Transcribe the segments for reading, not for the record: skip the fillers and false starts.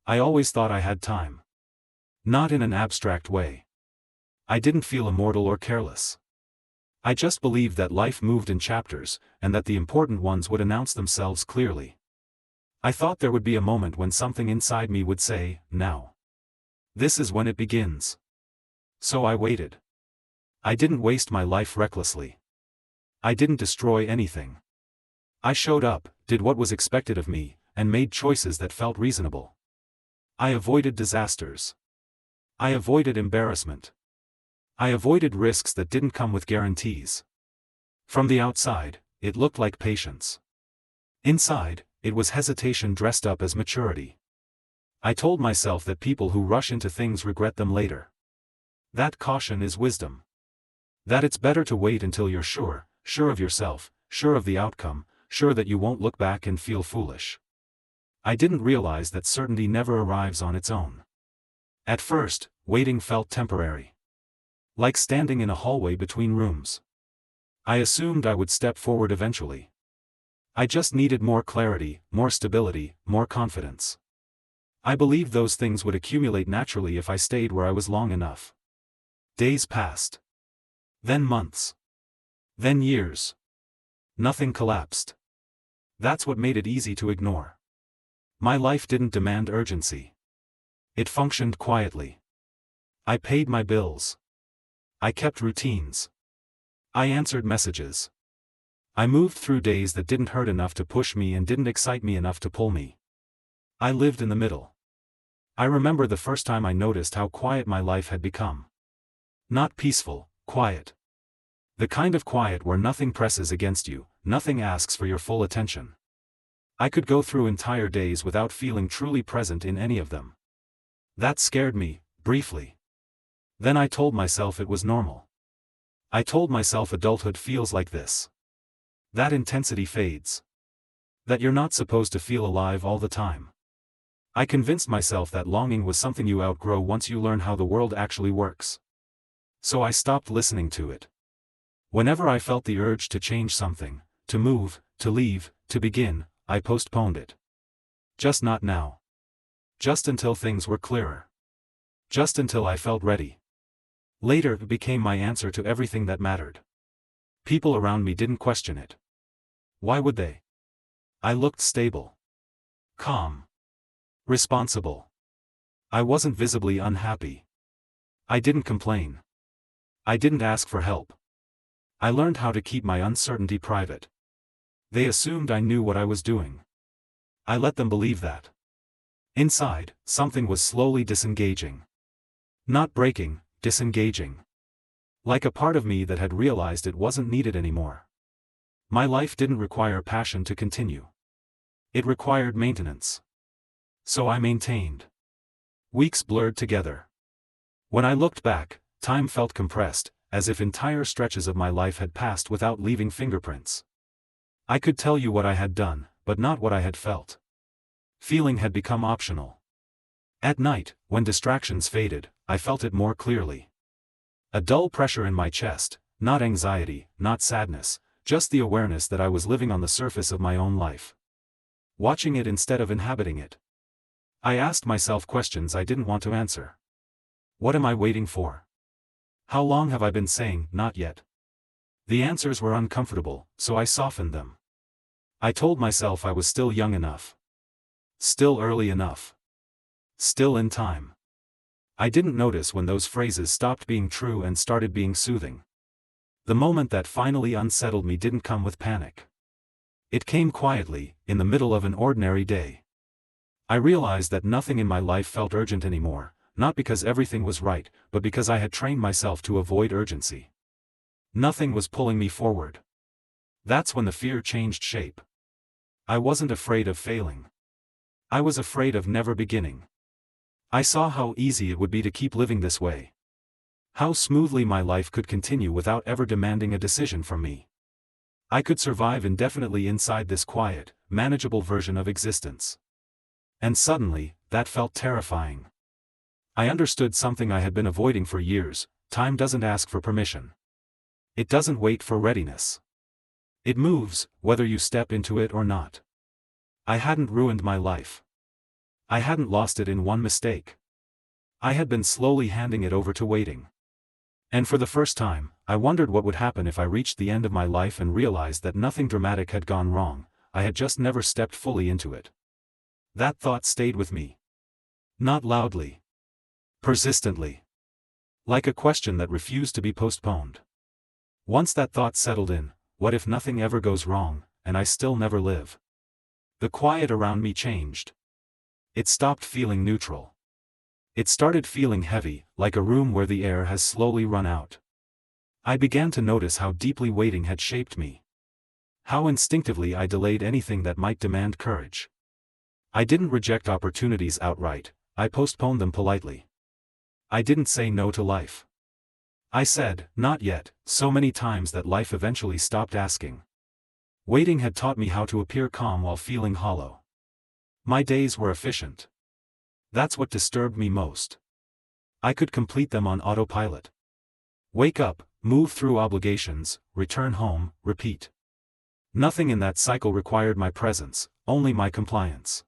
I always thought I had time. Not in an abstract way. I didn't feel immortal or careless. I just believed that life moved in chapters, and that the important ones would announce themselves clearly. I thought there would be a moment when something inside me would say, now. This is when it begins. So I waited. I didn't waste my life recklessly. I didn't destroy anything. I showed up, did what was expected of me, and made choices that felt reasonable. I avoided disasters. I avoided embarrassment. I avoided risks that didn't come with guarantees. From the outside, it looked like patience. Inside, it was hesitation dressed up as maturity. I told myself that people who rush into things regret them later. That caution is wisdom. That it's better to wait until you're sure of yourself, sure of the outcome, sure that you won't look back and feel foolish. I didn't realize that certainty never arrives on its own. At first, waiting felt temporary. Like standing in a hallway between rooms. I assumed I would step forward eventually. I just needed more clarity, more stability, more confidence. I believed those things would accumulate naturally if I stayed where I was long enough. Days passed. Then months. Then years. Nothing collapsed. That's what made it easy to ignore. My life didn't demand urgency. It functioned quietly. I paid my bills. I kept routines. I answered messages. I moved through days that didn't hurt enough to push me and didn't excite me enough to pull me. I lived in the middle. I remember the first time I noticed how quiet my life had become. Not peaceful, quiet. The kind of quiet where nothing presses against you, nothing asks for your full attention. I could go through entire days without feeling truly present in any of them. That scared me, briefly. Then I told myself it was normal. I told myself adulthood feels like this. That intensity fades. That you're not supposed to feel alive all the time. I convinced myself that longing was something you outgrow once you learn how the world actually works. So I stopped listening to it. Whenever I felt the urge to change something, to move, to leave, to begin, I postponed it. Just not now. Just until things were clearer. Just until I felt ready. Later it became my answer to everything that mattered. People around me didn't question it. Why would they? I looked stable. Calm. Responsible. I wasn't visibly unhappy. I didn't complain. I didn't ask for help. I learned how to keep my uncertainty private. They assumed I knew what I was doing. I let them believe that. Inside, something was slowly disengaging. Not breaking, disengaging. Like a part of me that had realized it wasn't needed anymore. My life didn't require passion to continue. It required maintenance. So I maintained. Weeks blurred together. When I looked back, time felt compressed, as if entire stretches of my life had passed without leaving fingerprints. I could tell you what I had done, but not what I had felt. Feeling had become optional. At night, when distractions faded, I felt it more clearly. A dull pressure in my chest, not anxiety, not sadness, just the awareness that I was living on the surface of my own life. Watching it instead of inhabiting it. I asked myself questions I didn't want to answer. What am I waiting for? How long have I been saying, not yet? The answers were uncomfortable, so I softened them. I told myself I was still young enough. Still early enough. Still in time. I didn't notice when those phrases stopped being true and started being soothing. The moment that finally unsettled me didn't come with panic. It came quietly, in the middle of an ordinary day. I realized that nothing in my life felt urgent anymore, not because everything was right, but because I had trained myself to avoid urgency. Nothing was pulling me forward. That's when the fear changed shape. I wasn't afraid of failing. I was afraid of never beginning. I saw how easy it would be to keep living this way. How smoothly my life could continue without ever demanding a decision from me. I could survive indefinitely inside this quiet, manageable version of existence. And suddenly, that felt terrifying. I understood something I had been avoiding for years: time doesn't ask for permission. It doesn't wait for readiness. It moves, whether you step into it or not. I hadn't ruined my life. I hadn't lost it in one mistake. I had been slowly handing it over to waiting. And for the first time, I wondered what would happen if I reached the end of my life and realized that nothing dramatic had gone wrong. I had just never stepped fully into it. That thought stayed with me. Not loudly. Persistently. Like a question that refused to be postponed. Once that thought settled in, what if nothing ever goes wrong, and I still never live? The quiet around me changed. It stopped feeling neutral. It started feeling heavy, like a room where the air has slowly run out. I began to notice how deeply waiting had shaped me. How instinctively I delayed anything that might demand courage. I didn't reject opportunities outright, I postponed them politely. I didn't say no to life. I said, not yet, so many times that life eventually stopped asking. Waiting had taught me how to appear calm while feeling hollow. My days were efficient. That's what disturbed me most. I could complete them on autopilot. Wake up, move through obligations, return home, repeat. Nothing in that cycle required my presence, only my compliance.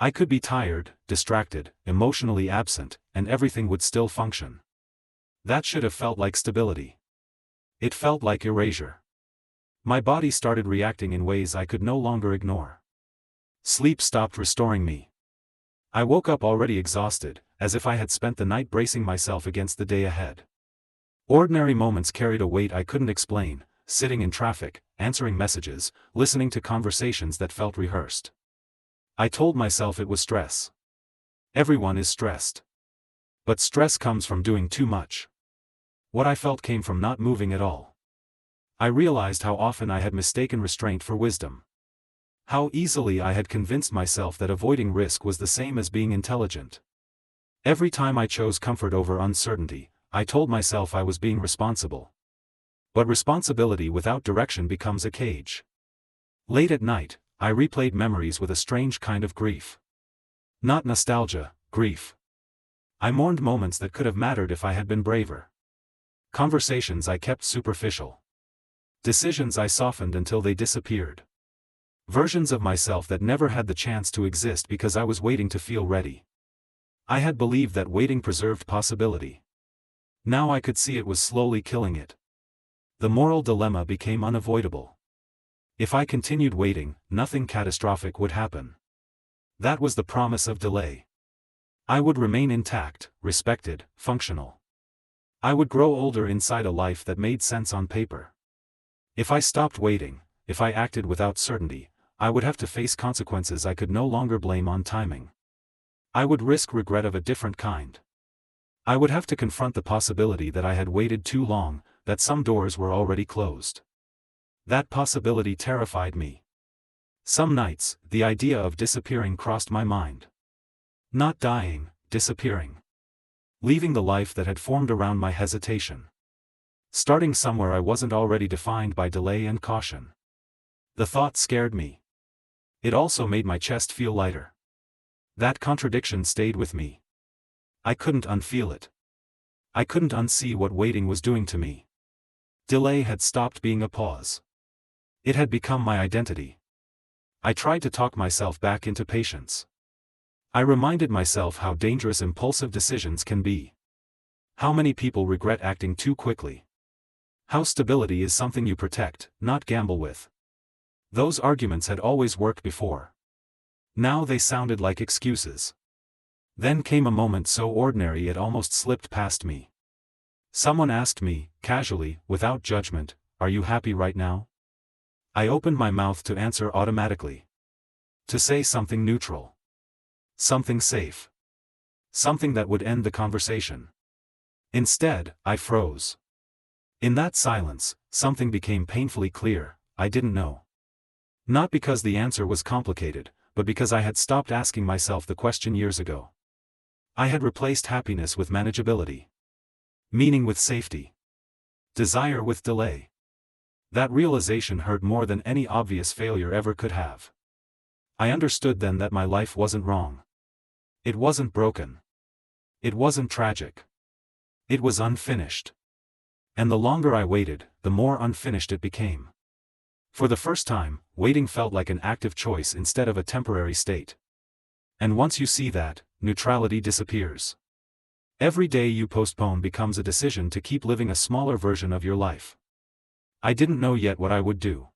I could be tired, distracted, emotionally absent, and everything would still function. That should have felt like stability. It felt like erasure. My body started reacting in ways I could no longer ignore. Sleep stopped restoring me. I woke up already exhausted, as if I had spent the night bracing myself against the day ahead. Ordinary moments carried a weight I couldn't explain, sitting in traffic, answering messages, listening to conversations that felt rehearsed. I told myself it was stress. Everyone is stressed. But stress comes from doing too much. What I felt came from not moving at all. I realized how often I had mistaken restraint for wisdom. How easily I had convinced myself that avoiding risk was the same as being intelligent. Every time I chose comfort over uncertainty, I told myself I was being responsible. But responsibility without direction becomes a cage. Late at night, I replayed memories with a strange kind of grief. Not nostalgia, grief. I mourned moments that could have mattered if I had been braver. Conversations I kept superficial. Decisions I softened until they disappeared. Versions of myself that never had the chance to exist because I was waiting to feel ready. I had believed that waiting preserved possibility. Now I could see it was slowly killing it. The moral dilemma became unavoidable. If I continued waiting, nothing catastrophic would happen. That was the promise of delay. I would remain intact, respected, functional. I would grow older inside a life that made sense on paper. If I stopped waiting, if I acted without certainty, I would have to face consequences I could no longer blame on timing. I would risk regret of a different kind. I would have to confront the possibility that I had waited too long, that some doors were already closed. That possibility terrified me. Some nights, the idea of disappearing crossed my mind. Not dying, disappearing. Leaving the life that had formed around my hesitation. Starting somewhere I wasn't already defined by delay and caution. The thought scared me. It also made my chest feel lighter. That contradiction stayed with me. I couldn't unfeel it. I couldn't unsee what waiting was doing to me. Delay had stopped being a pause. It had become my identity. I tried to talk myself back into patience. I reminded myself how dangerous impulsive decisions can be. How many people regret acting too quickly. How stability is something you protect, not gamble with. Those arguments had always worked before. Now they sounded like excuses. Then came a moment so ordinary it almost slipped past me. Someone asked me, casually, without judgment, "Are you happy right now?" I opened my mouth to answer automatically. To say something neutral. Something safe. Something that would end the conversation. Instead, I froze. In that silence, something became painfully clear: I didn't know. Not because the answer was complicated, but because I had stopped asking myself the question years ago. I had replaced happiness with manageability. Meaning with safety. Desire with delay. That realization hurt more than any obvious failure ever could have. I understood then that my life wasn't wrong. It wasn't broken. It wasn't tragic. It was unfinished. And the longer I waited, the more unfinished it became. For the first time, waiting felt like an active choice instead of a temporary state. And once you see that, neutrality disappears. Every day you postpone becomes a decision to keep living a smaller version of your life. I didn't know yet what I would do.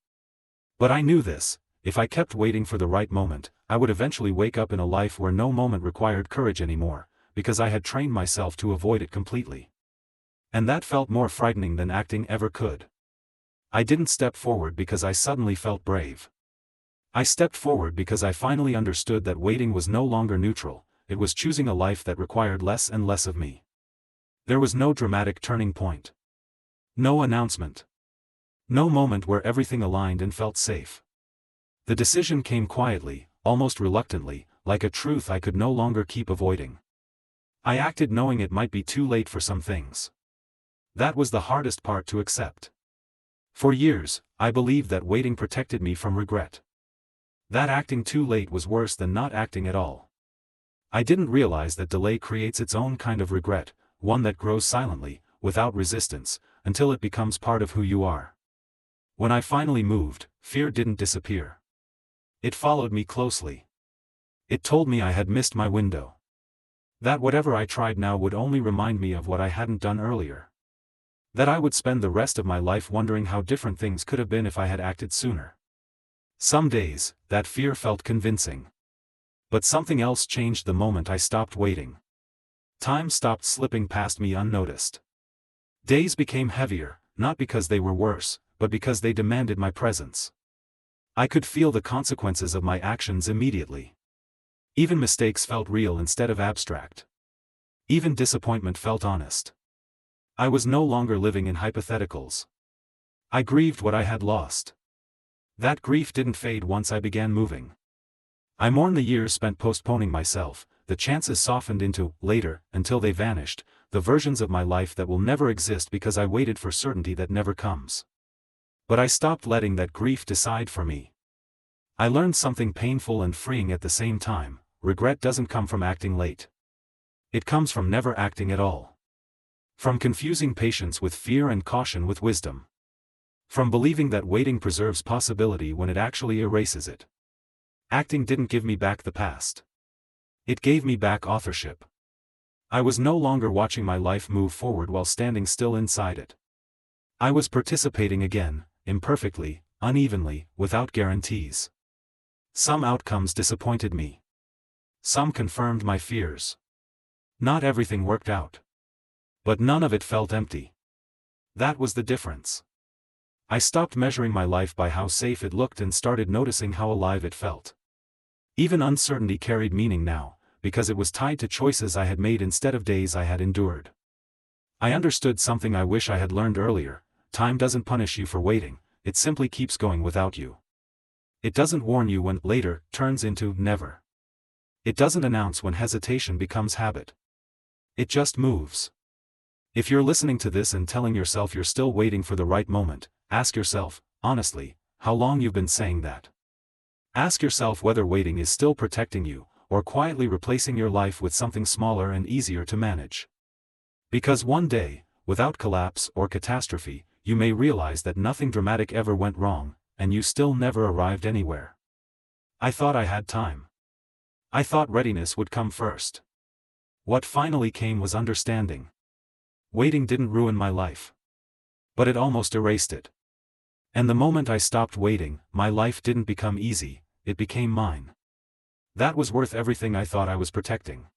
But I knew this: if I kept waiting for the right moment, I would eventually wake up in a life where no moment required courage anymore, because I had trained myself to avoid it completely. And that felt more frightening than acting ever could. I didn't step forward because I suddenly felt brave. I stepped forward because I finally understood that waiting was no longer neutral, it was choosing a life that required less and less of me. There was no dramatic turning point. No announcement. No moment where everything aligned and felt safe. The decision came quietly, almost reluctantly, like a truth I could no longer keep avoiding. I acted knowing it might be too late for some things. That was the hardest part to accept. For years, I believed that waiting protected me from regret. That acting too late was worse than not acting at all. I didn't realize that delay creates its own kind of regret, one that grows silently, without resistance, until it becomes part of who you are. When I finally moved, fear didn't disappear. It followed me closely. It told me I had missed my window. That whatever I tried now would only remind me of what I hadn't done earlier. That I would spend the rest of my life wondering how different things could have been if I had acted sooner. Some days, that fear felt convincing. But something else changed the moment I stopped waiting. Time stopped slipping past me unnoticed. Days became heavier, not because they were worse, but because they demanded my presence. I could feel the consequences of my actions immediately. Even mistakes felt real instead of abstract. Even disappointment felt honest. I was no longer living in hypotheticals. I grieved what I had lost. That grief didn't fade once I began moving. I mourned the years spent postponing myself, the chances softened into later, until they vanished, the versions of my life that will never exist because I waited for certainty that never comes. But I stopped letting that grief decide for me. I learned something painful and freeing at the same time: regret doesn't come from acting late. It comes from never acting at all. From confusing patience with fear and caution with wisdom. From believing that waiting preserves possibility when it actually erases it. Acting didn't give me back the past. It gave me back authorship. I was no longer watching my life move forward while standing still inside it. I was participating again, imperfectly, unevenly, without guarantees. Some outcomes disappointed me. Some confirmed my fears. Not everything worked out. But none of it felt empty. That was the difference. I stopped measuring my life by how safe it looked and started noticing how alive it felt. Even uncertainty carried meaning now, because it was tied to choices I had made instead of days I had endured. I understood something I wish I had learned earlier: time doesn't punish you for waiting, it simply keeps going without you. It doesn't warn you when later turns into never. It doesn't announce when hesitation becomes habit. It just moves. If you're listening to this and telling yourself you're still waiting for the right moment, ask yourself, honestly, how long you've been saying that. Ask yourself whether waiting is still protecting you, or quietly replacing your life with something smaller and easier to manage. Because one day, without collapse or catastrophe, you may realize that nothing dramatic ever went wrong, and you still never arrived anywhere. I thought I had time. I thought readiness would come first. What finally came was understanding. Waiting didn't ruin my life. But it almost erased it. And the moment I stopped waiting, my life didn't become easy, it became mine. That was worth everything I thought I was protecting.